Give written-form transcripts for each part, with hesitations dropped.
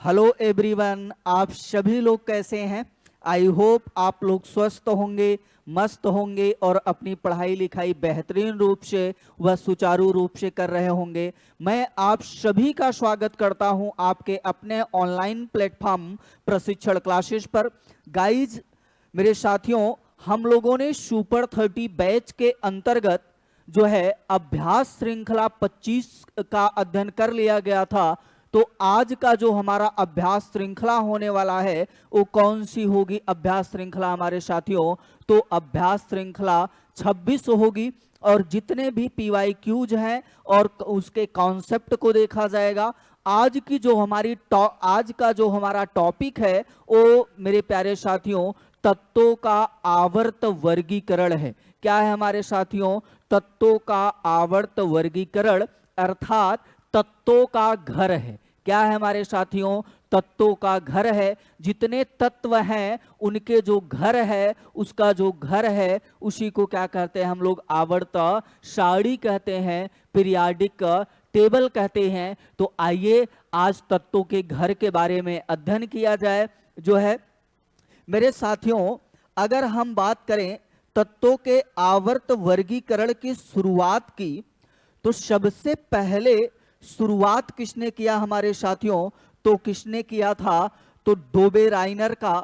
Hello everyone, आप सभी लोग कैसे हैं। आई होप आप लोग स्वस्थ होंगे, मस्त होंगे और अपनी पढ़ाई लिखाई बेहतरीन रूप से व सुचारू रूप से कर रहे होंगे। मैं आप सभी का स्वागत करता हूं आपके अपने ऑनलाइन प्लेटफॉर्म प्रशिक्षण क्लासेस पर। गाइज, मेरे साथियों, हम लोगों ने सुपर 30 बैच के अंतर्गत जो है अभ्यास श्रृंखला 25 का अध्ययन कर लिया गया था। तो आज का जो हमारा अभ्यास श्रृंखला होने वाला है वो कौन सी होगी अभ्यास श्रृंखला हमारे साथियों? तो अभ्यास श्रृंखला 26 होगी और जितने भी PYQs हैं और उसके कॉन्सेप्ट को देखा जाएगा। आज का जो हमारा टॉपिक है वो मेरे प्यारे साथियों तत्वों का आवर्त वर्गीकरण है। क्या है हमारे साथियों? तत्वों का आवर्त वर्गीकरण अर्थात तत्वों का घर है। क्या है हमारे साथियों? तत्वों का घर है। जितने तत्व हैं उनके जो घर है, उसका जो घर है उसी को क्या कहते हैं हम लोग? आवर्त सारणी कहते हैं, पीरियाडिक टेबल कहते हैं। तो आइए आज तत्वों के घर के बारे में अध्ययन किया जाए। जो है मेरे साथियों, अगर हम बात करें तत्वों के आवर्त वर्गीकरण की शुरुआत की, तो सबसे पहले शुरुआत किसने किया हमारे साथियों? तो किसने किया था? तो डोबेराइनर का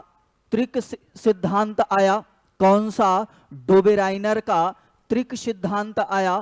त्रिक सिद्धांत आया। कौन सा? डोबेराइनर का त्रिक सिद्धांत आया।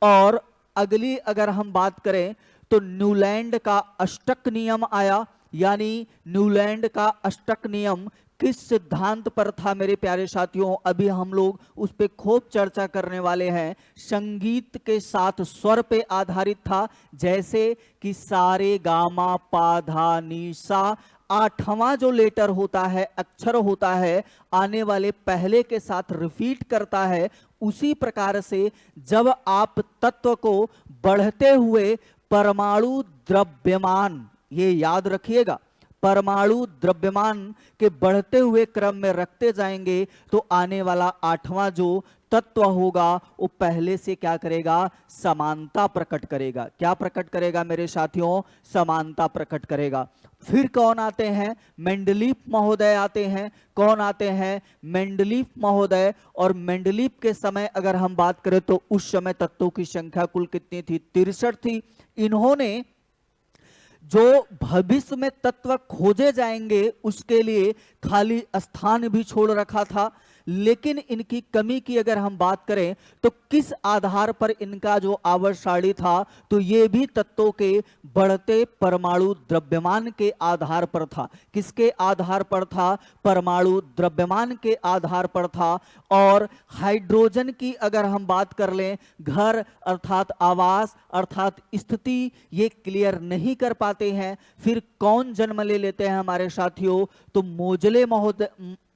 और अगली अगर हम बात करें तो न्यूलैंड का अष्टक नियम आया। यानी न्यूलैंड का अष्टक नियम किस सिद्धांत पर था मेरे प्यारे साथियों? अभी हम लोग उस पे खूब चर्चा करने वाले हैं। संगीत के साथ स्वर पे आधारित था, जैसे कि सारे गामा पा धा नी सा। आठवां जो लेटर होता है, अक्षर होता है, आने वाले पहले के साथ रिपीट करता है। उसी प्रकार से जब आप तत्व को बढ़ते हुए परमाणु द्रव्यमान, ये याद रखिएगा, परमाणु द्रव्यमान के बढ़ते हुए क्रम में रखते जाएंगे तो आने वाला आठवां जो तत्व होगा वो पहले से क्या करेगा? समानता प्रकट करेगा। क्या प्रकट करेगा मेरे साथियों? समानता प्रकट करेगा। फिर कौन आते हैं? मेंडलीफ महोदय आते हैं। कौन आते हैं? मेंडलीफ महोदय। और मेंडलीफ के समय अगर हम बात करें तो उस समय तत्वों की संख्या कुल कितनी थी? 63 थी। इन्होंने जो भविष्य में तत्व खोजे जाएंगे उसके लिए खाली स्थान भी छोड़ रखा था। लेकिन इनकी कमी की अगर हम बात करें तो किस आधार पर इनका जो आवर्त सारणी था? तो ये भी तत्वों के बढ़ते परमाणु द्रव्यमान के आधार पर था। किसके आधार पर था? परमाणु द्रव्यमान के आधार पर था। और हाइड्रोजन की अगर हम बात कर लें, घर अर्थात आवास अर्थात स्थिति, ये क्लियर नहीं कर पाते हैं। फिर कौन जन्म ले लेते हैं हमारे साथियों? तो मोजले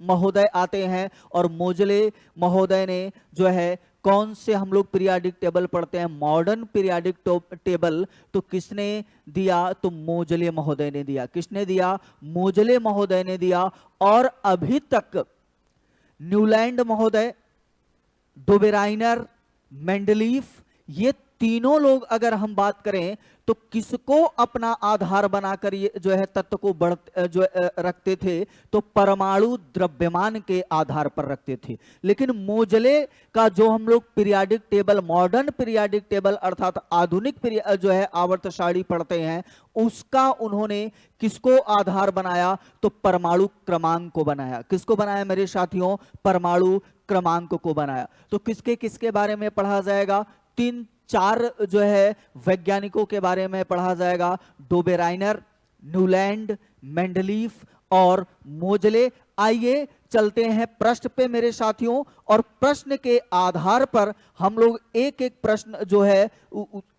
महोदय आते हैं। और मोजले महोदय ने जो है कौन से हम लोग पीरियाडिक टेबल पढ़ते हैं? Modern periodic table. तो किसने दिया? तो मोजले महोदय ने दिया। किसने दिया? मोजले महोदय ने दिया। और अभी तक न्यूलैंड महोदय, डोबेराइनर, मेंडलीफ, ये तीनों लोग अगर हम बात करें तो किसको अपना आधार बनाकर ये जो है तत्व को रखते थे? तो परमाणु द्रव्यमान के आधार पर रखते थे। लेकिन मोजले का जो हम लोग periodic table, modern periodic table अर्थात आधुनिक जो है आवर्त सारणी पढ़ते हैं, उसका उन्होंने किसको आधार बनाया? तो परमाणु क्रमांक को बनाया। किसको बनाया मेरे साथियों? परमाणु क्रमांक को बनाया। तो किसके किसके बारे में पढ़ा जाएगा? 3-4 जो है वैज्ञानिकों के बारे में पढ़ा जाएगा। डोबेराइनर, न्यूलैंड, मेंडलीफ और मोजले। आइए चलते हैं प्रश्न पे मेरे साथियों, और प्रश्न के आधार पर हम लोग एक एक प्रश्न जो है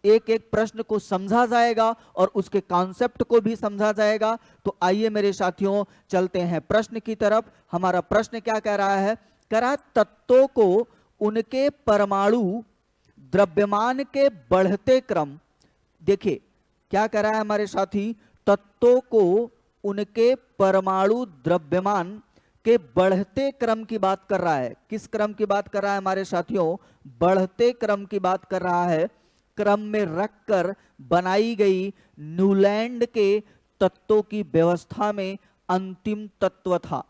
एक एक प्रश्न को समझा जाएगा और उसके कॉन्सेप्ट को भी समझा जाएगा। तो आइए मेरे साथियों चलते हैं प्रश्न की तरफ। हमारा प्रश्न क्या कह रहा है? कह रहा है तत्वों को उनके परमाणु द्रव्यमान के बढ़ते क्रम। देखिए क्या कह रहा है हमारे साथी? तत्वों को उनके परमाणु द्रव्यमान के बढ़ते क्रम की बात कर रहा है। किस क्रम की बात कर रहा है हमारे साथियों? बढ़ते क्रम की बात कर रहा है। क्रम में रखकर बनाई गई न्यूलैंड के तत्वों की व्यवस्था में अंतिम तत्व था।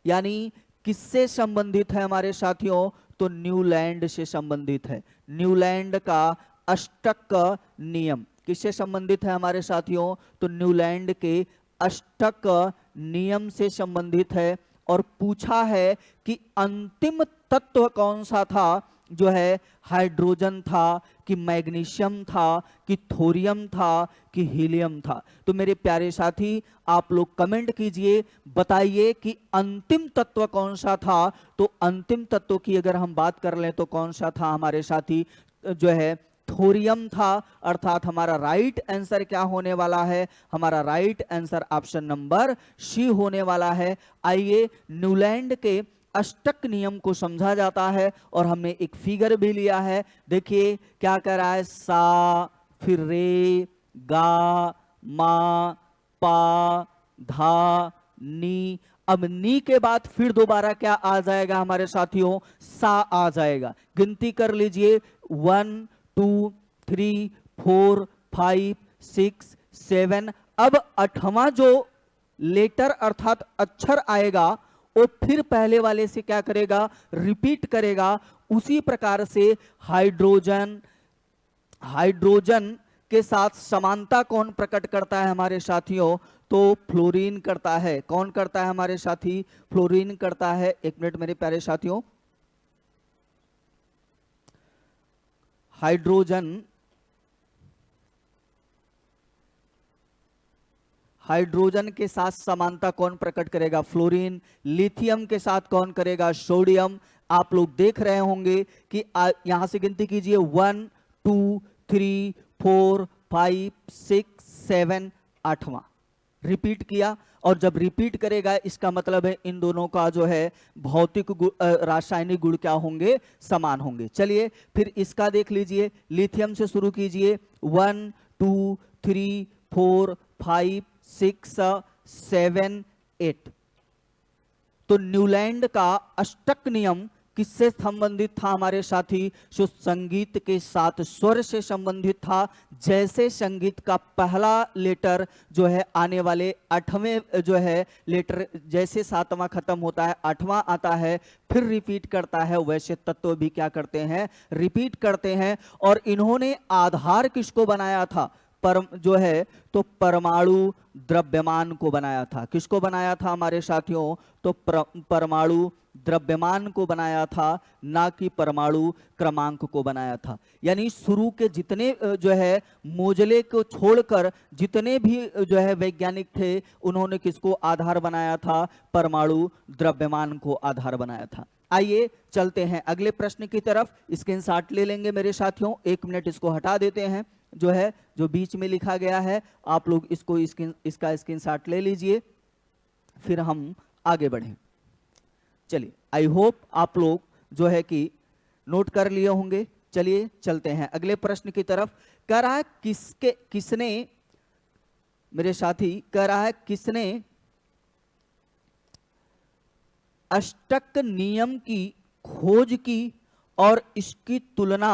यानी किससे संबंधित है हमारे साथियों? तो न्यूलैंड से संबंधित है। न्यूलैंड का अष्टक नियम किससे संबंधित है हमारे साथियों? तो न्यूलैंड के अष्टक नियम से संबंधित है। और पूछा है कि अंतिम तत्व कौन सा था, जो है हाइड्रोजन था कि मैग्नीशियम था कि थोरियम था कि हीलियम था। तो मेरे प्यारे साथी, आप लोग कमेंट कीजिए, बताइए कि अंतिम तत्व कौन सा था। तो अंतिम तत्व की अगर हम बात कर लें तो कौन सा था हमारे साथी? जो है थोरियम था। अर्थात हमारा राइट आंसर क्या होने वाला है? हमारा right answer option number C होने वाला है। आइए, न्यूलैंड के अष्टक नियम को समझा जाता है और हमने एक फिगर भी लिया है। देखिए क्या कर रहा है, सा, फिर रे, गा, मा, पा, धा, नी। अब नी के बाद फिर दोबारा क्या आ जाएगा हमारे साथियों? सा आ जाएगा। गिनती कर लीजिए, 1 2 3 4 5 6 7। अब 8वां जो लेटर अर्थात अक्षर आएगा वो फिर पहले वाले से क्या करेगा? रिपीट करेगा। उसी प्रकार से हाइड्रोजन के साथ समानता कौन प्रकट करता है हमारे साथियों? तो फ्लोरीन करता है। कौन करता है हमारे साथी? फ्लोरीन करता है। एक मिनट मेरे प्यारे साथियों, हाइड्रोजन के साथ समानता कौन प्रकट करेगा? फ्लोरीन। लिथियम के साथ कौन करेगा? सोडियम। आप लोग देख रहे होंगे कि यहां से गिनती कीजिए, 1 2 3 4 5 6 7, 8वां रिपीट किया। और जब रिपीट करेगा इसका मतलब है इन दोनों का जो है भौतिक रासायनिक गुण क्या होंगे? समान होंगे। चलिए फिर इसका देख लीजिए, लिथियम से शुरू कीजिए, 1 2 3 4 5 6 7 8। तो न्यूलैंड का अष्टक नियम किससे संबंधित था हमारे साथी? जो संगीत के साथ स्वर से संबंधित था। जैसे संगीत का पहला लेटर जो है आने वाले 8वें जो है लेटर, जैसे 7वां खत्म होता है 8वां आता है, फिर रिपीट करता है, वैसे तत्व भी क्या करते हैं? रिपीट करते हैं। और इन्होंने आधार किसको बनाया था? जो है तो परमाणु द्रव्यमान को बनाया था। किसको बनाया था हमारे साथियों? तो परमाणु द्रव्यमान को बनाया था, ना कि परमाणु क्रमांक को बनाया था। यानी शुरू के जितने जो है मोजले को छोड़कर जितने भी जो है वैज्ञानिक थे, उन्होंने किसको आधार बनाया था? परमाणु द्रव्यमान को आधार बनाया था। आइए चलते हैं अगले प्रश्न की तरफ। स्क्रीनशॉट ले लेंगे मेरे साथियों, 1 मिनट इसको हटा देते हैं। जो है जो बीच में लिखा गया है, आप लोग इसको इसका स्क्रीनशॉट ले लीजिए, फिर हम आगे बढ़ें। चलिए, आई होप आप लोग जो है कि नोट कर लिए होंगे। चलिए चलते हैं अगले प्रश्न की तरफ। कह रहा है किसने मेरे साथी, कह रहा है किसने अष्टक नियम की खोज की और इसकी तुलना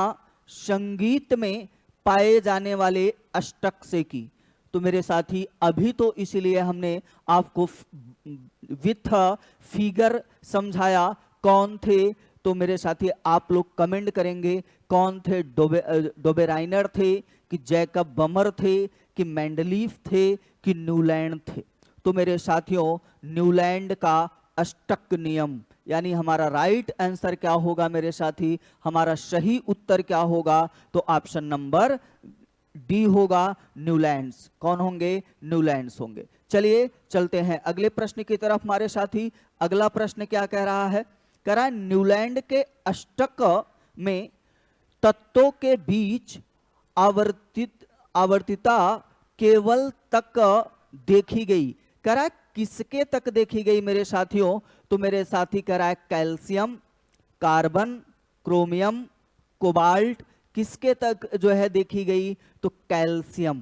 संगीत में पाए जाने वाले अष्टक से की? तो मेरे साथी अभी तो इसलिए हमने आपको विथ फिगर समझाया कौन थे। तो मेरे साथी आप लोग कमेंट करेंगे कौन थे? डोबेराइनर थे कि जैकब बमर थे कि मेंडलीफ थे कि न्यूलैंड थे? तो मेरे साथियों न्यूलैंड का अष्टक नियम, यानी हमारा राइट आंसर क्या होगा मेरे साथी? हमारा सही उत्तर क्या होगा? तो ऑप्शन नंबर डी होगा, न्यूलैंड्स। कौन होंगे? न्यूलैंड्स होंगे। चलिए चलते हैं अगले प्रश्न की तरफ हमारे साथी। अगला प्रश्न क्या कह रहा है? कह रहा है न्यूलैंड के अष्टक में तत्वों के बीच आवर्तिता केवल तक देखी गई। कह रहा है किसके तक देखी गई मेरे साथियों? तो मेरे साथी कह रहा है कैल्शियम, कार्बन, क्रोमियम, कोबाल्ट, किसके तक जो है देखी गई? तो कैल्शियम।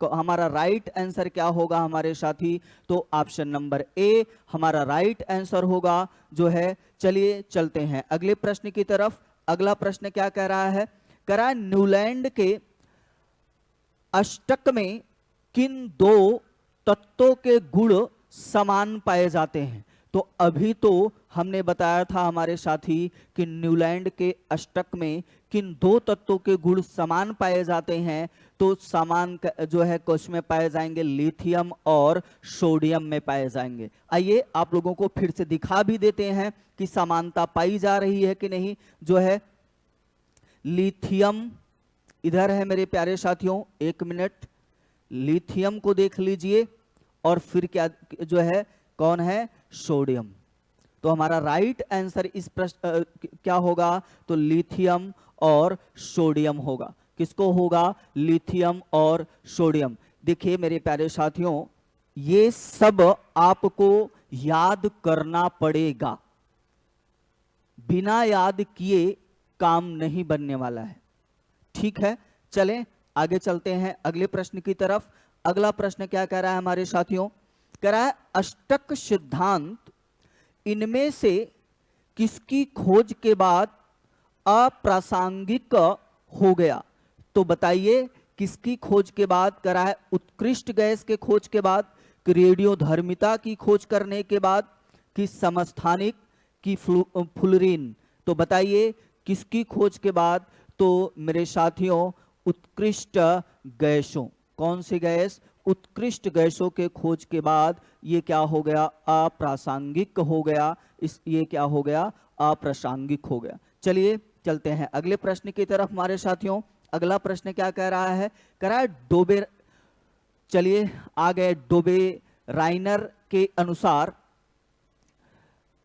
हमारा राइट आंसर क्या होगा हमारे साथी? तो ऑप्शन नंबर ए हमारा राइट आंसर होगा जो है। चलिए चलते हैं अगले प्रश्न की तरफ। अगला प्रश्न क्या कह रहा है? कह रहा है न्यूलैंड के अष्टक में किन 2 तत्वों के गुण समान पाए जाते हैं। तो अभी तो हमने बताया था हमारे साथी कि न्यूलैंड के अष्टक में किन दो तत्वों के गुण समान पाए जाते हैं। तो समान जो है कोश में पाए जाएंगे, लिथियम और सोडियम में पाए जाएंगे। आइए आप लोगों को फिर से दिखा भी देते हैं कि समानता पाई जा रही है कि नहीं। जो है लिथियम इधर है मेरे प्यारे साथियों, एक मिनट, लिथियम को देख लीजिए और फिर क्या जो है कौन है, सोडियम। तो हमारा राइट आंसर इस प्रश्न क्या होगा, तो लिथियम और सोडियम होगा। किसको होगा, लिथियम और सोडियम। देखिए मेरे प्यारे साथियों, ये सब आपको याद करना पड़ेगा, बिना याद किए काम नहीं बनने वाला है। ठीक है, चलें आगे चलते हैं अगले प्रश्न की तरफ। अगला प्रश्न क्या कह रहा है हमारे साथियों, कह रहा है अष्टक सिद्धांत इनमें से किसकी खोज के बाद अप्रासंगिक हो गया। तो बताइए किसकी खोज के बाद, कह रहा है उत्कृष्ट गैस के खोज के बाद, कि रेडियोधर्मिता की खोज करने के बाद, कि समस्थानिक, की फ्लोरीन। तो बताइए किसकी खोज के बाद। तो मेरे साथियों उत्कृष्ट गैसों, कौन सी गैस, उत्कृष्ट गैसों के खोज के बाद ये क्या हो गया, अप्रासंगिक हो गया। ये क्या हो गया, अप्रासंगिक हो गया। चलिए चलते हैं अगले प्रश्न की तरफ हमारे साथियों। अगला प्रश्न क्या कह रहा है, कह रहा है डोबे, चलिए आ गए, डोबे राइनर के अनुसार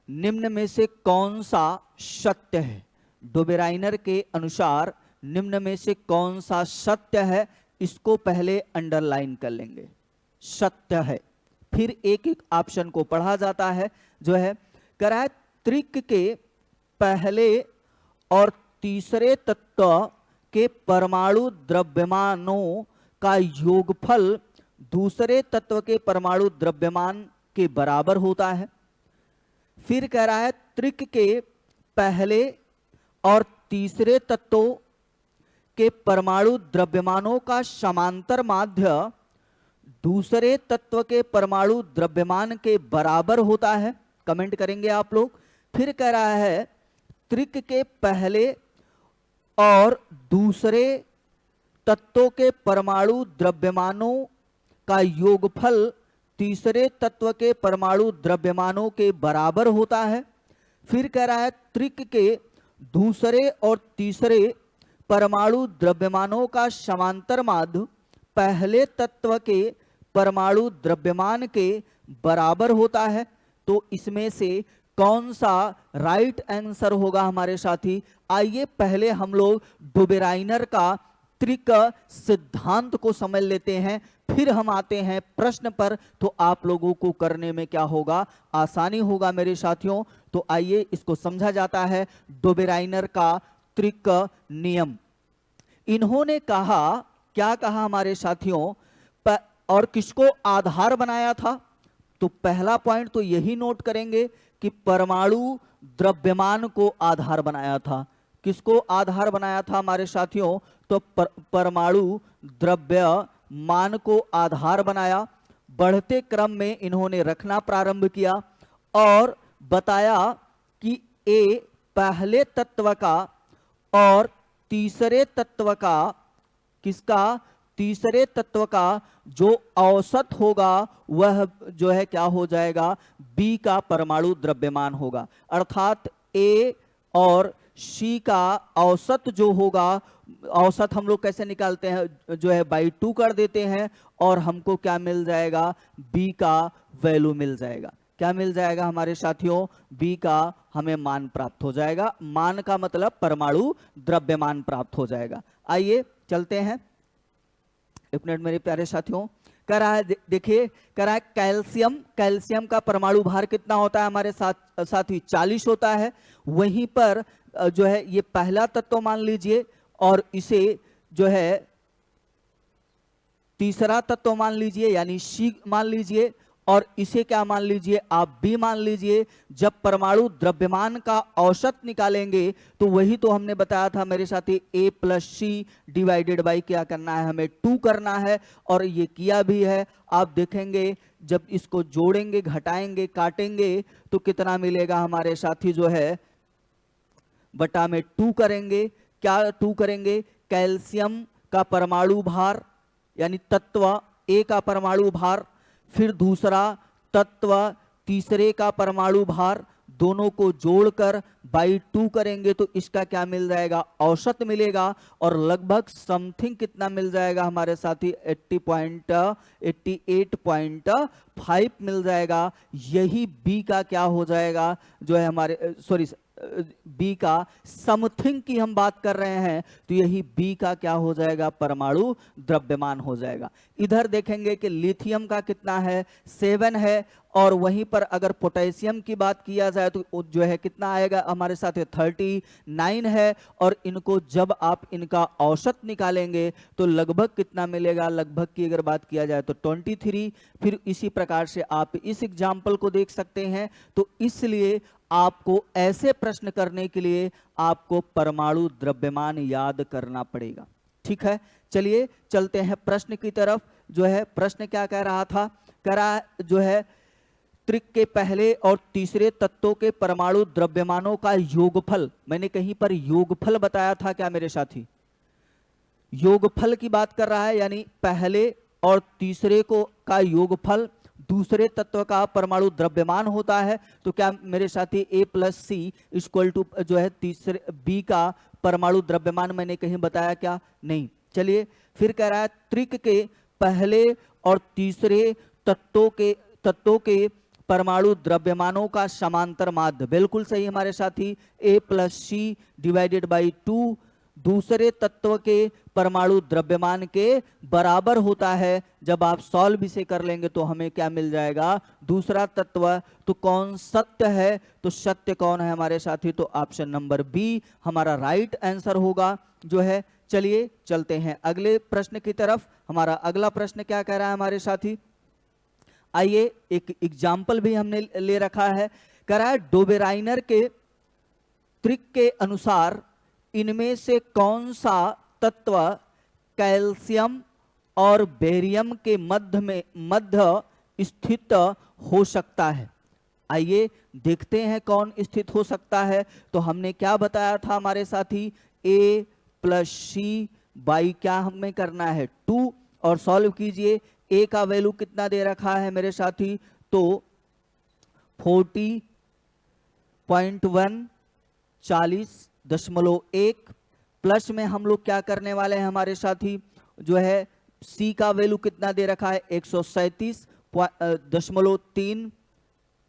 निम्न में से कौन सा सत्य है। डोबेराइनर के अनुसार निम्न में से कौन सा सत्य है, इसको पहले अंडरलाइन कर लेंगे, सत्य है। फिर एक एक ऑप्शन को पढ़ा जाता है। जो है कह रहा है त्रिक के पहले और तीसरे तत्व के परमाणु द्रव्यमानों का योगफल दूसरे तत्व के परमाणु द्रव्यमान के बराबर होता है। फिर कह रहा है त्रिक के पहले और तीसरे तत्वों के परमाणु द्रव्यमानों का समांतर माध्य दूसरे तत्व के परमाणु द्रव्यमान के बराबर होता है। कमेंट करेंगे आप लोग। फिर कह रहा है त्रिक के पहले और दूसरे तत्वों के परमाणु द्रव्यमानों का योगफल तीसरे तत्व के परमाणु द्रव्यमानों के बराबर होता है। फिर कह रहा है त्रिक के दूसरे और तीसरे परमाणु द्रव्यमानों का समांतर माध्य पहले तत्व के परमाणु द्रव्यमान के बराबर होता है। तो इसमें से कौन सा राइट आंसर होगा हमारे साथी। आइए पहले हम लोग डोबेराइनर का त्रिक सिद्धांत को समझ लेते हैं, फिर हम आते हैं प्रश्न पर। तो आप लोगों को करने में क्या होगा, आसानी होगा मेरे साथियों। तो आइए इसको समझा जाता है डोबेराइनर का त्रिक नियम। इन्होंने कहा, क्या कहा हमारे साथियों, और किसको आधार बनाया था। तो पहला पॉइंट तो यही नोट करेंगे कि परमाणु द्रव्यमान को आधार बनाया था। किसको आधार बनाया था हमारे साथियों, तो परमाणु द्रव्यमान को आधार बनाया। बढ़ते क्रम में इन्होंने रखना प्रारंभ किया और बताया कि ए पहले तत्व का और तीसरे तत्व का, किसका, तीसरे तत्व का जो औसत होगा वह जो है क्या हो जाएगा, बी का परमाणु द्रव्यमान होगा। अर्थात ए और सी का औसत जो होगा, औसत हम लोग कैसे निकालते हैं, जो है बाई 2 कर देते हैं और हमको क्या मिल जाएगा, बी का वैल्यू मिल जाएगा। क्या मिल जाएगा हमारे साथियों, बी का हमें मान प्राप्त हो जाएगा। मान का मतलब परमाणु द्रव्यमान प्राप्त हो जाएगा। आइए चलते हैं, एक मिनट मेरे प्यारे साथियों। कह रहा है देखिए, कह रहा है कैल्शियम, कैल्शियम का परमाणु भार कितना होता है हमारे साथी, 40 होता है। वहीं पर जो है ये पहला तत्व मान लीजिए और इसे जो है तीसरा तत्व मान लीजिए, यानी सी मान लीजिए, और इसे क्या मान लीजिए, आप बी मान लीजिए। जब परमाणु द्रव्यमान का औसत निकालेंगे तो वही तो हमने बताया था मेरे साथी, ए प्लस सी डिवाइडेड बाई क्या करना है, हमें 2 करना है, और ये किया भी है। आप देखेंगे जब इसको जोड़ेंगे, घटाएंगे, काटेंगे तो कितना मिलेगा हमारे साथी, जो है बटा में 2 करेंगे। क्या 2 करेंगे, कैल्शियम का परमाणु भार यानी तत्व ए का परमाणु भार, फिर दूसरा तत्व तीसरे का परमाणु भार, दोनों को जोड़कर बाई 2 करेंगे तो इसका क्या मिल जाएगा, औसत मिलेगा। और लगभग समथिंग कितना मिल जाएगा हमारे साथी, 88.5 मिल जाएगा। यही बी का क्या हो जाएगा, जो है हमारे सॉरी बी का समथिंग की हम बात कर रहे हैं, तो यही बी का क्या हो जाएगा, परमाणु द्रव्यमान हो जाएगा। इधर देखेंगे कि लिथियम का कितना है, 7 है, और वहीं पर अगर पोटेशियम की बात किया जाए तो जो है कितना आएगा हमारे साथ, 39 है। और इनको जब आप इनका औसत निकालेंगे तो लगभग कितना मिलेगा, लगभग की अगर बात किया जाए तो 23। फिर इसी प्रकार से आप इस एग्जाम्पल को देख सकते हैं। तो इसलिए आपको ऐसे प्रश्न करने के लिए आपको परमाणु द्रव्यमान याद करना पड़ेगा। ठीक है, चलिए चलते हैं प्रश्न की तरफ। जो है प्रश्न क्या कह रहा था, कह रहा जो है त्रिक के पहले और तीसरे तत्वों के परमाणु द्रव्यमानों का योगफल, मैंने कहीं पर योगफल बताया था क्या मेरे साथी, योगफल की बात कर रहा है, यानी पहले और तीसरे को का योगफल दूसरे तत्व का परमाणु द्रव्यमान होता है। तो क्या मेरे साथी ए प्लस सी इक्वल टू जो है तीसरे बी का परमाणु द्रव्यमान मैंने कहीं बताया क्या, नहीं। चलिए फिर कह रहा है त्रिक के पहले और तीसरे तत्वों के परमाणु द्रव्यमानों का समांतर माध्य, बिल्कुल सही हमारे साथी, ए प्लस सी डिवाइडेड बाई 2 दूसरे तत्व के परमाणु द्रव्यमान के बराबर होता है। जब आप सॉल्व इसे कर लेंगे तो हमें क्या मिल जाएगा, दूसरा तत्व। तो कौन सत्य है, तो सत्य कौन है हमारे साथी, तो ऑप्शन नंबर बी हमारा राइट आंसर होगा जो है। चलिए चलते हैं अगले प्रश्न की तरफ। हमारा अगला प्रश्न क्या कह रहा है हमारे साथी, आइए एक एग्जाम्पल भी हमने ले रखा है। कह रहा है डोबेराइनर के त्रिक के अनुसार इनमें से कौन सा तत्व कैल्शियम और बेरियम के मध्य स्थित हो सकता है। आइए देखते हैं कौन स्थित हो सकता है। तो हमने क्या बताया था हमारे साथी, ए प्लस सी बाई क्या हमें करना है 2, और सॉल्व कीजिए। ए का वैल्यू कितना दे रखा है मेरे साथी, तो 40.1 40.1 प्लस में हम लोग क्या करने वाले हैं हमारे साथी, जो है सी का वैल्यू कितना दे रखा है 137.3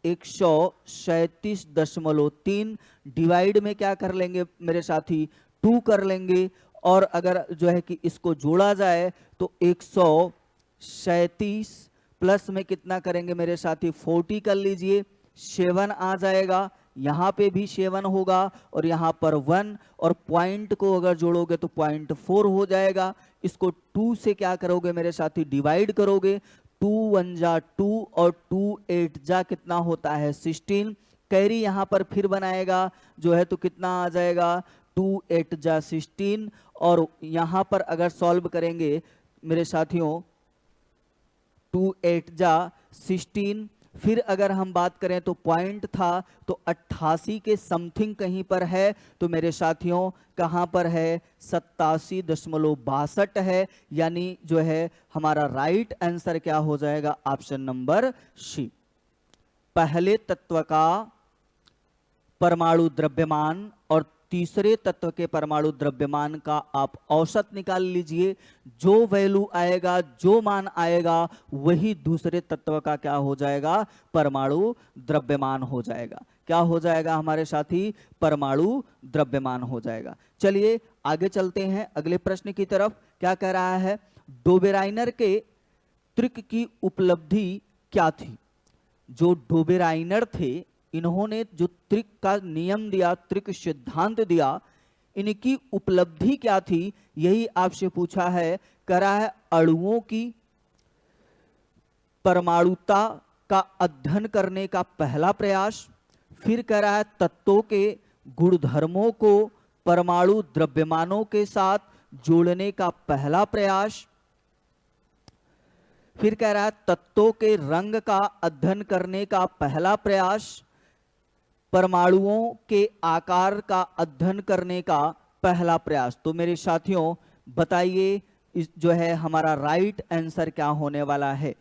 137.3 डिवाइड में क्या कर लेंगे मेरे साथी 2 कर लेंगे। और अगर जो है कि इसको जोड़ा जाए तो 137 प्लस में कितना करेंगे मेरे साथी 40 कर लीजिए, 7 आ जाएगा, यहाँ पे भी 7 होगा और यहाँ पर 1, और पॉइंट को अगर जोड़ोगे तो 0.4 हो जाएगा। इसको 2 से क्या करोगे मेरे साथी, डिवाइड करोगे, 2 1 जा 2 और 2 8 जा कितना होता है 16। कैरी यहाँ पर फिर बनाएगा जो है तो कितना आ जाएगा 2 8 जा 16, और यहाँ पर अगर सॉल्व करेंगे मेरे साथियों 2 8 जा 16, फिर अगर हम बात करें तो पॉइंट था तो 88 के समथिंग कहीं पर है, तो मेरे साथियों कहां पर है 87.62 है, यानी जो है हमारा राइट आंसर क्या हो जाएगा, ऑप्शन नंबर सी। पहले तत्व का परमाणु द्रव्यमान और तीसरे तत्व के परमाणु द्रव्यमान का आप औसत निकाल लीजिए। जो वैल्यू आएगा, जो मान आएगा, वही दूसरे तत्व का क्या हो जाएगा, परमाणु द्रव्यमान हो जाएगा। क्या हो जाएगा हमारे साथी, परमाणु द्रव्यमान हो जाएगा। चलिए आगे चलते हैं अगले प्रश्न की तरफ। क्या कह रहा है, डोबेराइनर के त्रिक की उपलब्धि क्या थी। जो डोबेराइनर थे, इन्होंने जो त्रिक का नियम दिया, त्रिक सिद्धांत दिया, इनकी उपलब्धि क्या थी, यही आपसे पूछा है। कह रहा है अणुओं की परमाणुता का अध्ययन करने का पहला प्रयास। फिर कह रहा है तत्वों के गुणधर्मों को परमाणु द्रव्यमानों के साथ जोड़ने का पहला प्रयास। फिर कह रहा है तत्वों के रंग का अध्ययन करने का पहला प्रयास, परमाणुओं के आकार का अध्ययन करने का पहला प्रयास। तो मेरे साथियों बताइए इस जो है हमारा राइट आंसर क्या होने वाला है।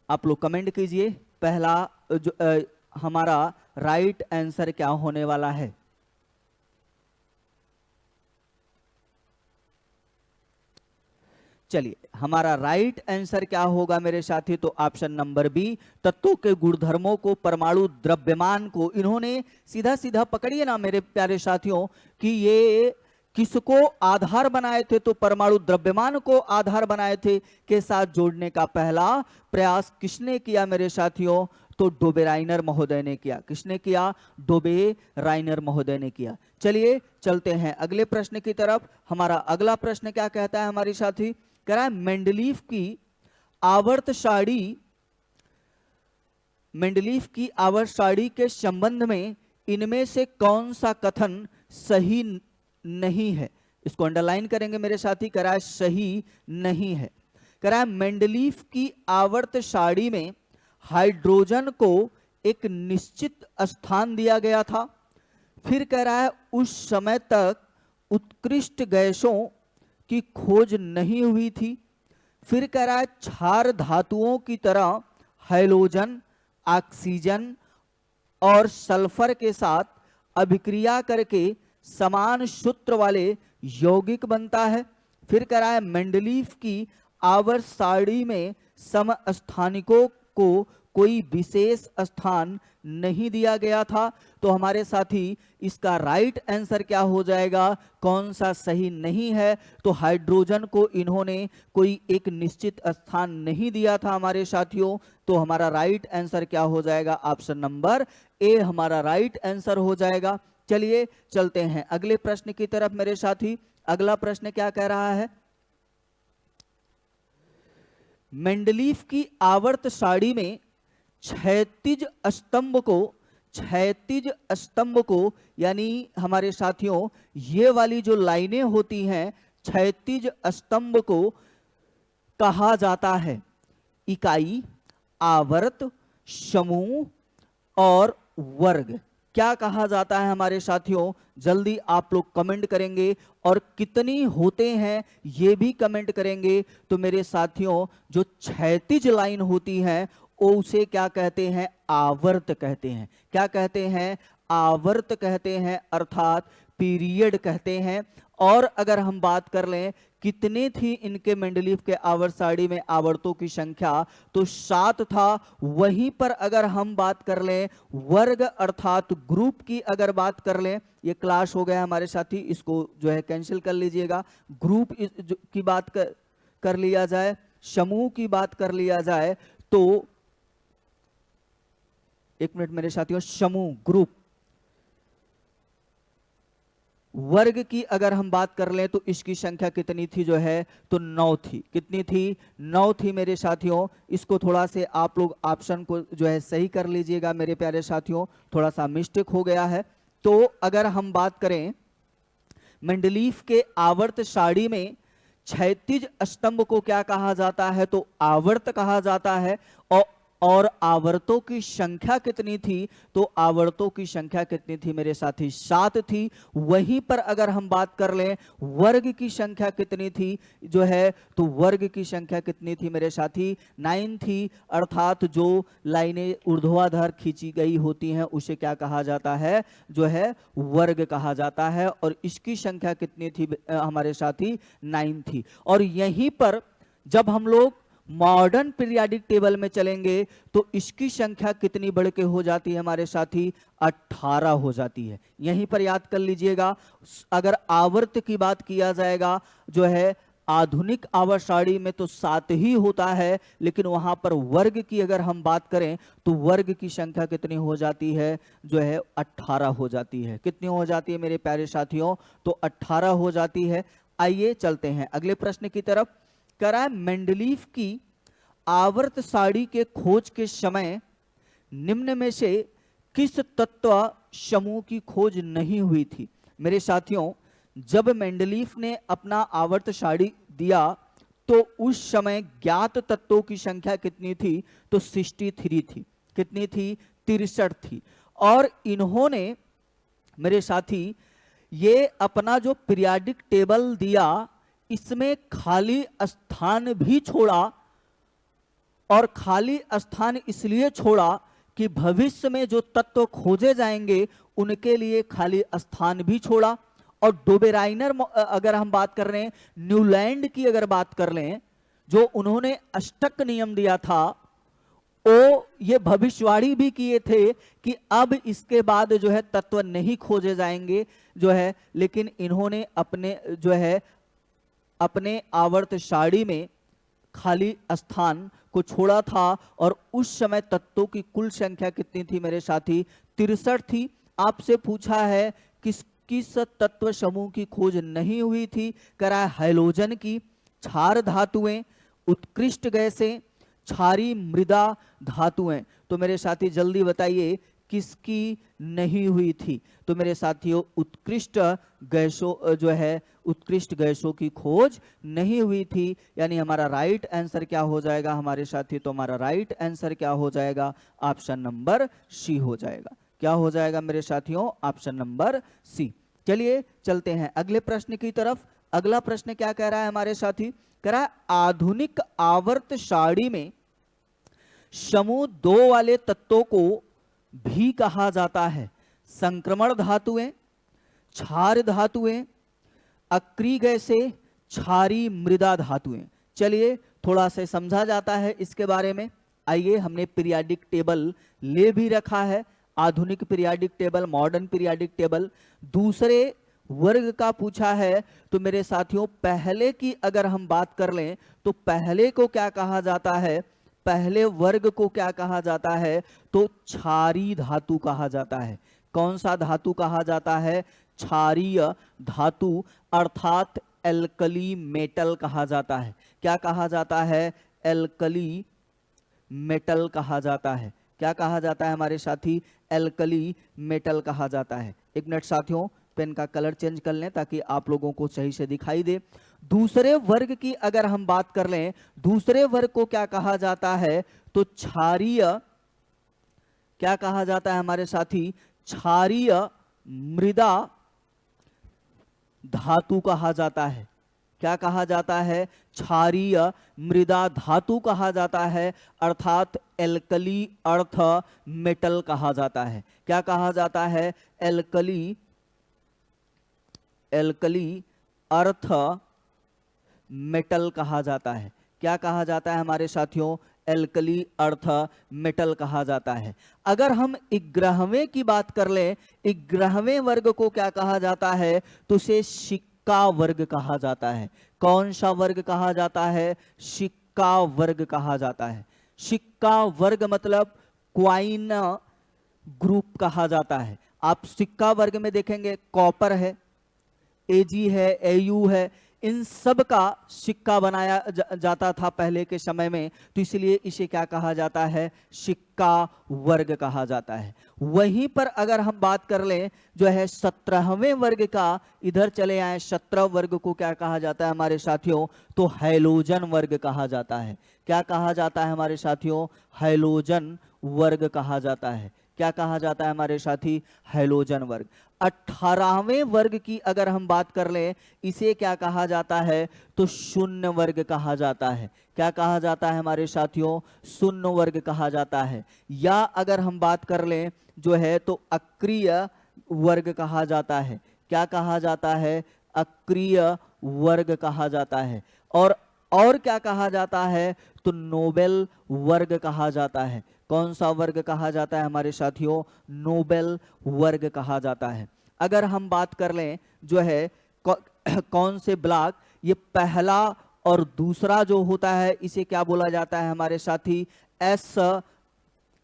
आप लोग कमेंट कीजिए पहला जो हमारा राइट आंसर क्या होने वाला है। चलिए हमारा राइट आंसर क्या होगा मेरे साथी, तो ऑप्शन नंबर बी, तत्वों के गुणधर्मों को परमाणु द्रव्यमान को। इन्होंने सीधा सीधा पकड़िए ना मेरे प्यारे साथियों कि ये किसको आधार बनाए थे, तो परमाणु द्रव्यमान को आधार बनाए थे के साथ जोड़ने का पहला प्रयास किसने किया मेरे साथियों, तो डोबेराइनर महोदय ने किया। किसने किया, डोबेराइनर महोदय ने किया। चलिए चलते हैं अगले प्रश्न की तरफ। हमारा अगला प्रश्न क्या कहता है हमारी साथी, कह रहा है मेंडलीफ की आवर्त सारणी के संबंध में इनमें से कौन सा कथन सही नहीं है। इसको अंडरलाइन करेंगे मेरे साथी। कह रहा है सही नहीं है। कह रहा है मेंडलीफ की आवर्त सारणी में हाइड्रोजन को एक निश्चित स्थान दिया गया था। फिर कह रहा है उस समय तक उत्कृष्ट गैसों की खोज नहीं हुई थी। फिर कह रहा है क्षार धातुओं की तरह हैलोजन, ऑक्सीजन और सल्फर के साथ अभिक्रिया करके समान सूत्र वाले यौगिक बनता है। फिर कह रहा है मेंडलीफ की आवर्त सारणी में समस्थानिकों को कोई विशेष स्थान नहीं दिया गया था। तो हमारे साथी इसका राइट आंसर क्या हो जाएगा, कौन सा सही नहीं है, तो हाइड्रोजन को इन्होंने कोई एक निश्चित स्थान नहीं दिया था हमारे साथियों। तो हमारा राइट आंसर क्या हो जाएगा, ऑप्शन नंबर ए हमारा राइट आंसर हो जाएगा। चलिए चलते हैं अगले प्रश्न की तरफ मेरे साथी। अगला प्रश्न क्या कह रहा है, मेंडलीफ की आवर्त सारणी में क्षैतिज स्तंभ को यानी हमारे साथियों ये वाली जो लाइनें होती हैं क्षैतिज स्तंभ को कहा जाता है इकाई, आवर्त, समूह और वर्ग। क्या कहा जाता है हमारे साथियों, जल्दी आप लोग कमेंट करेंगे और कितनी होते हैं ये भी कमेंट करेंगे। तो मेरे साथियों जो क्षैतिज लाइन होती है वो उसे क्या कहते हैं, आवर्त कहते हैं। क्या कहते हैं, आवर्त कहते हैं, अर्थात पीरियड कहते हैं। और अगर हम बात कर लें कितने थी इनके मेंडलीफ के आवर्त सारणी में आवर्तों की संख्या, तो 7 था। वहीं पर अगर हम बात कर लें वर्ग अर्थात ग्रुप की अगर बात कर लें, ये क्लास हो गया हमारे साथी, इसको जो है कैंसिल कर लीजिएगा। ग्रुप की बात कर लिया जाए, समूह की बात कर लिया जाए, तो एक मिनट मेरे साथियों, समूह ग्रुप, वर्ग की अगर हम बात कर लें तो इसकी संख्या कितनी थी जो है, तो 9 थी। कितनी थी, 9 थी मेरे साथियों। इसको थोड़ा से आप लोग ऑप्शन को जो है सही कर लीजिएगा मेरे प्यारे साथियों, थोड़ा सा मिस्टेक हो गया है। तो अगर हम बात करें मेंडलीफ के आवर्त सारणी में क्षैतिज स्तंभ को क्या कहा जाता है, तो आवर्त कहा जाता है। और आवर्तों की संख्या कितनी थी, तो आवर्तों की संख्या कितनी थी मेरे साथी, 7 थी। वहीं पर अगर हम बात कर लें वर्ग की संख्या कितनी थी जो है, तो वर्ग की संख्या कितनी थी मेरे साथी, 9 थी। अर्थात जो लाइनें ऊर्ध्वाधर खींची गई होती हैं उसे क्या कहा जाता है, जो है वर्ग कहा जाता है। और इसकी संख्या कितनी थी हमारे साथी, 9 थी। और यहीं पर जब हम लोग मॉडर्न पीरियाडिक टेबल में चलेंगे तो इसकी संख्या कितनी बढ़ के हो जाती है हमारे साथी, 18 हो जाती है। यहीं पर याद कर लीजिएगा। अगर आवर्त की बात किया जाएगा जो है आधुनिक आवर्त सारणी में तो 7 ही होता है, लेकिन वहां पर वर्ग की अगर हम बात करें तो वर्ग की संख्या कितनी हो जाती है, जो है 18 हो जाती है। कितनी हो जाती है मेरे प्यारे साथियों, तो 18 हो जाती है। आइए चलते हैं अगले प्रश्न की तरफ। कह रहा है मेंडलीफ की आवर्त सारणी के खोज के समय निम्न में से किस तत्व समूह की खोज नहीं हुई थी? मेरे साथियों, जब मेंडलीफ ने अपना आवर्त सारणी दिया तो उस समय ज्ञात तत्वों की संख्या कितनी थी? तो 63 थी। कितनी थी? 63 थी। और इन्होंने मेरे साथी ये अपना जो पीरियाडिक टेबल दिया इसमें खाली स्थान भी छोड़ा, और खाली स्थान इसलिए छोड़ा कि भविष्य में जो तत्व खोजे जाएंगे उनके लिए खाली स्थान भी छोड़ा। और डोबेराइनर अगर हम बात कर रहे हैं, न्यूलैंड की अगर बात कर लें, जो उन्होंने अष्टक नियम दिया था, वो ये भविष्यवाणी भी किए थे कि अब इसके बाद जो है तत्व नहीं खोजे जाएंगे जो है, लेकिन इन्होंने अपने जो है अपने आवर्त सारणी में खाली स्थान को छोड़ा था। और उस समय तत्वों की कुल संख्या कितनी थी मेरे साथी? 63 थी। आपसे पूछा है किस तत्व समूह की खोज नहीं हुई थी? करा हैलोजन की, क्षार धातुएं, उत्कृष्ट गैसें, क्षारी मृदा धातुएं। तो मेरे साथी जल्दी बताइए किसकी नहीं हुई थी? तो मेरे साथियों उत्कृष्ट गैसों जो है, उत्कृष्ट गैसों की खोज नहीं हुई थी। यानी हमारा राइट आंसर क्या हो जाएगा हमारे साथी? तो हमारा राइट आंसर क्या हो जाएगा? ऑप्शन नंबर सी हो जाएगा। क्या हो जाएगा मेरे साथियों? Option number C. चलिए चलते हैं अगले प्रश्न की तरफ। अगला प्रश्न क्या कह रहा है हमारे साथी? कह रहा है आधुनिक आवर्त सारणी में समूह 2 वाले तत्वों को भी कहा जाता है संक्रमण धातुएं, क्षार धातुएं, अक्रिय गैसें, क्षारी मृदा धातुएं। चलिए थोड़ा सा समझा जाता है इसके बारे में। आइए, हमने पीरियाडिक टेबल ले भी रखा है, आधुनिक periodic table, modern periodic table. दूसरे वर्ग का पूछा है तो मेरे साथियों पहले की अगर हम बात कर लें तो पहले को क्या कहा जाता है? पहले वर्ग को क्या कहा जाता है? तो क्षारीय धातु कहा जाता है। कौन सा धातु कहा जाता है? क्षारीय धातु, अर्थात एल्कली मेटल कहा जाता है। क्या कहा जाता है? एल्कली मेटल कहा जाता है। क्या कहा जाता है हमारे साथी? एल्कली मेटल कहा जाता है। एक मिनट साथियों, पेन का कलर चेंज कर लें ताकि आप लोगों को सही से दिखाई दे। दूसरे वर्ग की अगर हम बात कर लें, दूसरे वर्ग को क्या कहा जाता है? तो क्षारीय, क्या कहा जाता है हमारे साथी? क्षारीय मृदा धातु कहा जाता है। क्या कहा जाता है? क्षारीय मृदा धातु कहा जाता है, अर्थात एल्कली अर्थ मेटल कहा जाता है। क्या कहा जाता है? एल्कली अर्थ मेटल कहा जाता है। क्या कहा जाता है हमारे साथियों? एल्कली अर्थ मेटल कहा जाता है। अगर हम 11वें की बात कर लें, 11वें वर्ग को क्या कहा जाता है? तो उसे सिक्का वर्ग कहा जाता है। कौन सा वर्ग कहा जाता है? सिक्का वर्ग कहा जाता है। सिक्का वर्ग मतलब क्वाइन ग्रुप कहा जाता है। आप सिक्का वर्ग में देखेंगे कॉपर है, एजी है, एयू है, इन सब का सिक्का बनाया जाता था पहले के समय में, तो इसलिए इसे क्या कहा जाता है? सिक्का वर्ग कहा जाता है। वहीं पर अगर हम बात कर लें जो है 17वें वर्ग का, इधर चले आए, 17 वर्ग को क्या कहा जाता है हमारे साथियों? तो हैलोजन वर्ग कहा जाता है। क्या कहा जाता है हमारे साथियों? हैलोजन वर्ग कहा जाता है। क्या कहा जाता है हमारे साथी? हैलोजन वर्ग। 18वें वर्ग की अगर हम बात कर लें, इसे क्या कहा जाता है? तो शून्य वर्ग कहा जाता है। क्या कहा जाता है हमारे साथियों? शून्य वर्ग कहा जाता है। या अगर हम बात कर लें जो है तो अक्रिय वर्ग कहा जाता है। क्या कहा जाता है? अक्रिय वर्ग कहा जाता है। और क्या कहा जाता है? तो नोबेल वर्ग कहा जाता है। कौन सा वर्ग कहा जाता है हमारे साथियों? नोबेल वर्ग कहा जाता है। अगर हम बात कर लें जो है कौन से ब्लॉक, ये पहला और दूसरा जो होता है इसे क्या बोला जाता है हमारे साथी? S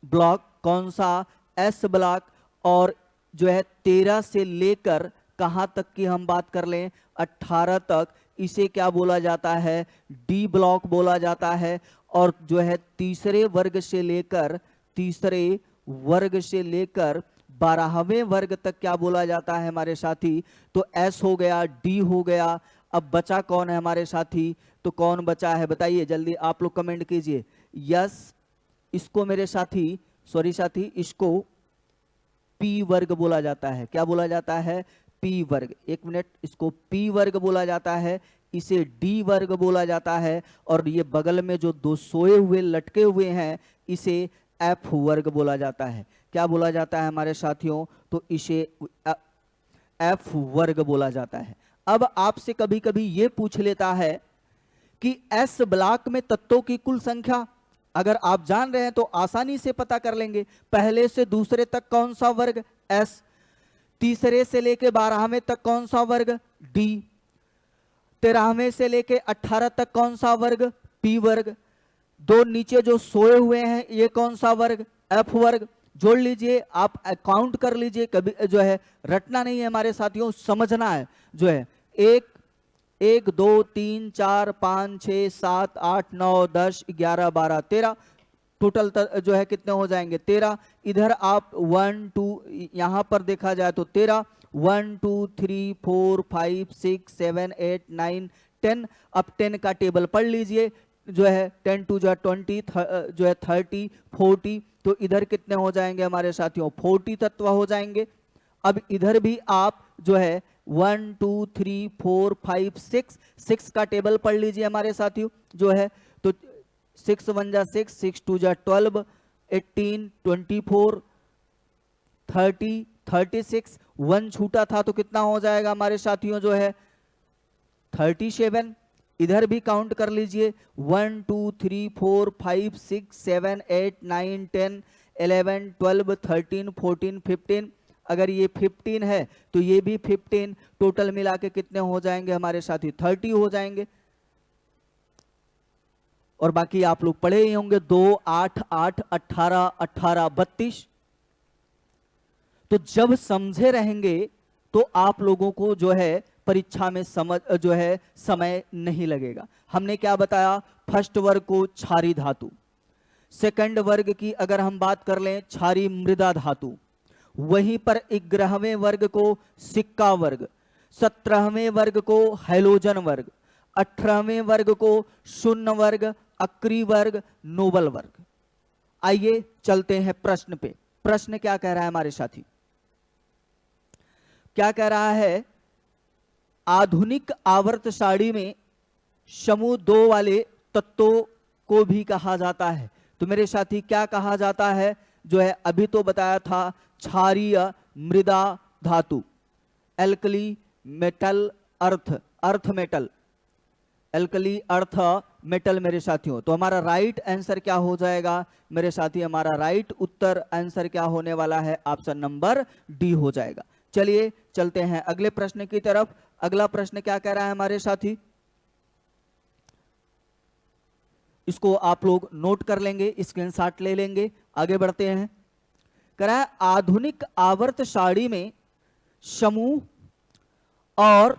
block. कौन सा? S block. और जो है 13 से लेकर कहां तक की हम बात कर लें, 18 तक, इसे क्या बोला जाता है? डी ब्लॉक बोला जाता है। और जो है तीसरे वर्ग से लेकर 12वें वर्ग तक क्या बोला जाता है हमारे साथी? तो एस हो गया, डी हो गया। अब बचा कौन है हमारे साथी? तो कौन बचा है बताइए, जल्दी आप लोग कमेंट कीजिए। यस, इसको मेरे साथी, सॉरी साथी, इसको पी वर्ग बोला जाता है। क्या बोला जाता है? पी वर्ग। एक मिनट, इसको पी वर्ग बोला जाता है, इसे डी वर्ग बोला जाता है, और ये बगल में जो दो सोए हुए लटके हुए हैं इसे एफ वर्ग बोला जाता है। क्या बोला जाता है हमारे साथियों? तो इसे एफ वर्ग बोला जाता है। अब आपसे कभी कभी ये पूछ लेता है कि एस ब्लॉक में तत्वों की कुल संख्या, अगर आप जान रहे हैं तो आसानी से पता कर लेंगे। पहले से दूसरे तक कौन सा वर्ग? एस। तीसरे से लेके 12वें तक कौन सा वर्ग? डी। 13वें से लेके 18 तक कौन सा वर्ग? पी वर्ग। दो नीचे जो सोए हुए हैं ये कौन सा वर्ग? एफ वर्ग। जोड़ लीजिए, आप काउंट कर लीजिए, कभी जो है रटना नहीं है हमारे साथियों, समझना है जो है। 1 2 3 4 5 6 7 8 9 10 11 12 13 टोटल जो है कितने हो जाएंगे? 13। इधर आप 1 2 यहां पर देखा जाए तो 13, 1 2 3 4 5 6 7 8 9 10। अब 10 का टेबल पढ़ लीजिए, जो है 10 2 जो है 20, जो है 30, 40। तो इधर कितने हो जाएंगे हमारे साथियों? 40 तत्व हो जाएंगे। अब इधर भी आप जो है 1 2 3 4 5 6 का टेबल पढ़ लीजिए हमारे साथियों, जो है तो 6 1 जा 6, 6 2 जा 12, 18, 24, 30, 36। 1 छूटा था तो कितना हो जाएगा हमारे साथियों? जो है 37। इधर भी काउंट कर लीजिए, 1 2 3 4 5 6 7 8 9 10 11 12 13 14 15। अगर ये 15 है तो ये भी 15, टोटल मिला के कितने हो जाएंगे हमारे साथी? 30 हो जाएंगे। और बाकी आप लोग पढ़े ही होंगे, 2 8 8 18 18 32। तो जब समझे रहेंगे तो आप लोगों को जो है परीक्षा में समझ जो है समय नहीं लगेगा। हमने क्या बताया? फर्स्ट वर्ग को क्षारी धातु, सेकंड वर्ग की अगर हम बात कर लें क्षारी मृदा धातु, वहीं पर 11वें वर्ग को सिक्का वर्ग, 17वें वर्ग को हैलोजन वर्ग, 18वें वर्ग को शून्य वर्ग, अक्री वर्ग, नोबल वर्ग। आइए चलते हैं प्रश्न पे। प्रश्न क्या कह रहा है हमारे साथी? क्या कह रहा है? आधुनिक आवर्त सारणी में समूह 2 वाले तत्वों को भी कहा जाता है। तो मेरे साथी क्या कहा जाता है? जो है अभी तो बताया था क्षारीय मृदा धातु, alkali metal earth metal, alkali earth metal मेरे साथियों। तो हमारा राइट आंसर क्या हो जाएगा मेरे साथी? हमारा राइट उत्तर आंसर क्या होने वाला है? ऑप्शन नंबर डी हो जाएगा। चलिए चलते हैं अगले प्रश्न की तरफ। अगला प्रश्न क्या कह रहा है हमारे साथी? इसको आप लोग नोट कर लेंगे, स्क्रीनशॉट ले लेंगे। आगे बढ़ते हैं। कह रहा है आधुनिक आवर्त सारणी में समूह और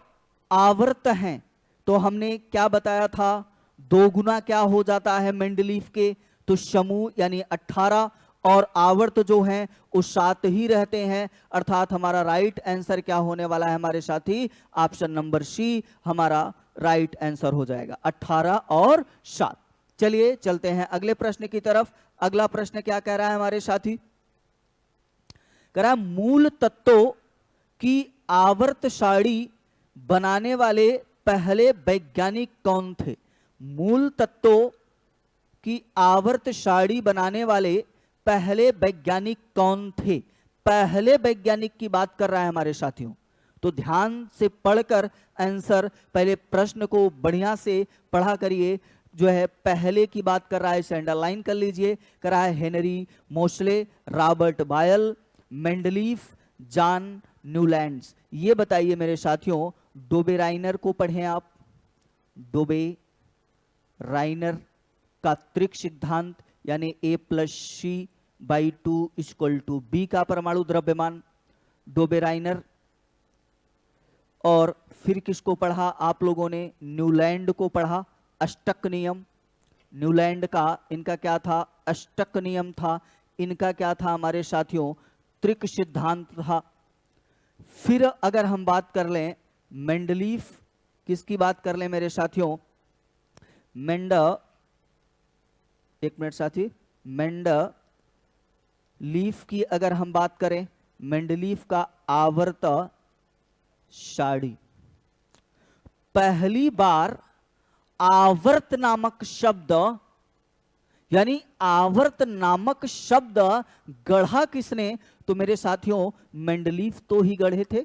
आवर्त हैं। तो हमने क्या बताया था? 2 गुना क्या हो जाता है मेंडलीफ के? तो समूह यानी 18 और आवर्त जो हैं वो 7 ही रहते हैं। अर्थात हमारा राइट आंसर क्या होने वाला है हमारे साथी? ऑप्शन नंबर सी हमारा राइट आंसर हो जाएगा, 18 और 7। चलिए चलते हैं अगले प्रश्न की तरफ। अगला प्रश्न क्या कह रहा है हमारे साथी? कह रहा है मूल तत्वों की आवर्त सारणी बनाने वाले पहले वैज्ञानिक कौन थे? मूल तत्वों की आवर्त सारणी बनाने वाले पहले वैज्ञानिक कौन थे? पहले वैज्ञानिक की बात कर रहा है हमारे साथियों। तो ध्यान से पढ़कर आंसर, पहले प्रश्न को बढ़िया से पढ़ा करिए। जो है पहले की बात कर रहा है, इसे अंडरलाइन कर लीजिए। कर रहा है हेनरी मोसले, रॉबर्ट बायल, मेंडलीफ, जॉन न्यूलैंड्स। ये बताइए मेरे साथियों, डोबेराइनर को पढ़ें आप। डोबेराइनर का त्रिक सिद्धांत यानी A+C/2 = B का परमाणु द्रव्यमान, डोबेराइनर। और फिर किसको पढ़ा आप लोगों ने? न्यूलैंड को पढ़ा, अष्टक नियम। न्यूलैंड का, इनका क्या था, अष्टक नियम था। इनका क्या था हमारे साथियों, त्रिक सिद्धांत था। फिर अगर हम बात कर लें मेंडलीफ, किसकी बात कर लें मेरे साथियों, एक मिनट साथी, मेंडलीफ की अगर हम बात करें, मेंडलीफ का आवर्त सारणी, पहली बार आवर्त नामक शब्द, यानी आवर्त नामक शब्द गढ़ा किसने, तो मेरे साथियों मेंडलीफ तो ही गढ़े थे।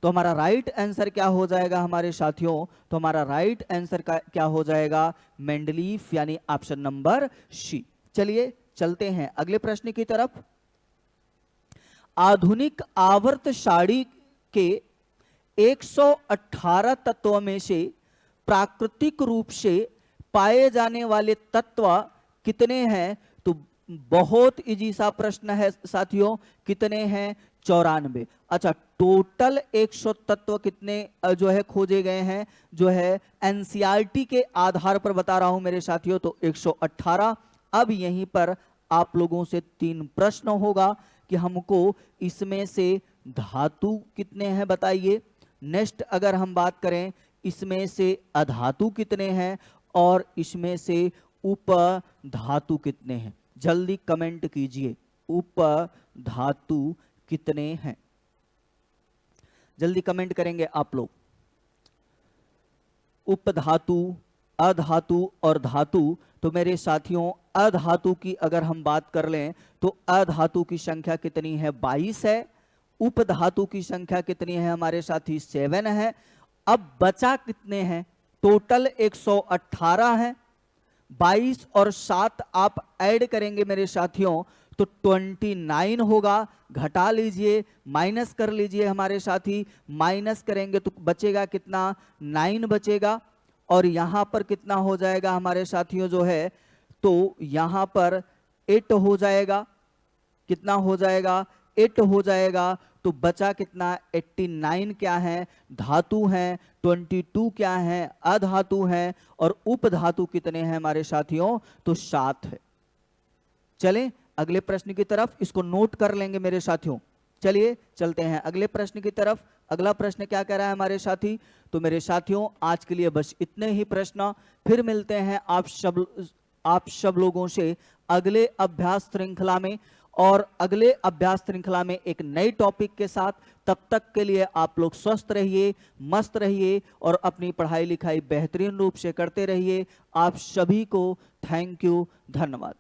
तो हमारा राइट आंसर क्या हो जाएगा हमारे साथियों, तो हमारा राइट आंसर क्या हो जाएगा, मेंडलीफ, यानी ऑप्शन नंबर सी। चलिए चलते हैं अगले प्रश्न की तरफ। आधुनिक आवर्त सारणी के 118 तत्वों में से प्राकृतिक रूप से पाए जाने वाले तत्व कितने हैं, तो बहुत इजी सा प्रश्न है साथियों, कितने हैं, 94। अच्छा, टोटल 100 तत्व कितने जो है खोजे गए हैं, जो है एनसीईआरटी के आधार पर बता रहा हूं मेरे साथियों, तो 118। अब यहीं पर आप लोगों से 3 प्रश्न होगा कि हमको इसमें से धातु कितने हैं बताइए। नेक्स्ट अगर हम बात करें इसमें से अधातु कितने हैं, और इसमें से उप धातु कितने हैं। जल्दी कमेंट कीजिए, उप धातु कितने हैं, जल्दी कमेंट करेंगे आप लोग। उपधातु, अधातु और धातु, तो मेरे साथियों अधातु की अगर हम बात कर लें तो अधातु की संख्या कितनी है, 22 है। उपधातु की संख्या कितनी है हमारे साथी, 7 है। अब बचा कितने हैं, टोटल 118 है। 22 और 7 आप ऐड करेंगे मेरे साथियों तो 29 होगा। घटा लीजिए, माइनस कर लीजिए हमारे साथी, माइनस करेंगे तो बचेगा कितना, 9 बचेगा। और यहां पर कितना हो जाएगा हमारे साथियों जो है, तो यहां पर 8 हो जाएगा। कितना हो जाएगा, 8 हो जाएगा। तो बचा कितना, 89 क्या है, धातु हैं। 22 क्या है, अधातु हैं। और उपधातु कितने हैं हमारे साथियों, तो 7 है। चलें अगले प्रश्न की तरफ, इसको नोट कर लेंगे मेरे साथियों। चलिए चलते हैं अगले प्रश्न की तरफ। अगला प्रश्न क्या कह रहा है हमारे साथी, तो मेरे साथियों आज के लिए बस इतने ही प्रश्न। फिर मिलते हैं आप सब लोगों से अगले अभ्यास श्रृंखला में, और अगले अभ्यास श्रृंखला में एक नए टॉपिक के साथ। तब तक के लिए आप लोग स्वस्थ रहिए, मस्त रहिए और अपनी पढ़ाई लिखाई बेहतरीन रूप से करते रहिए। आप सभी को थैंक यू, धन्यवाद।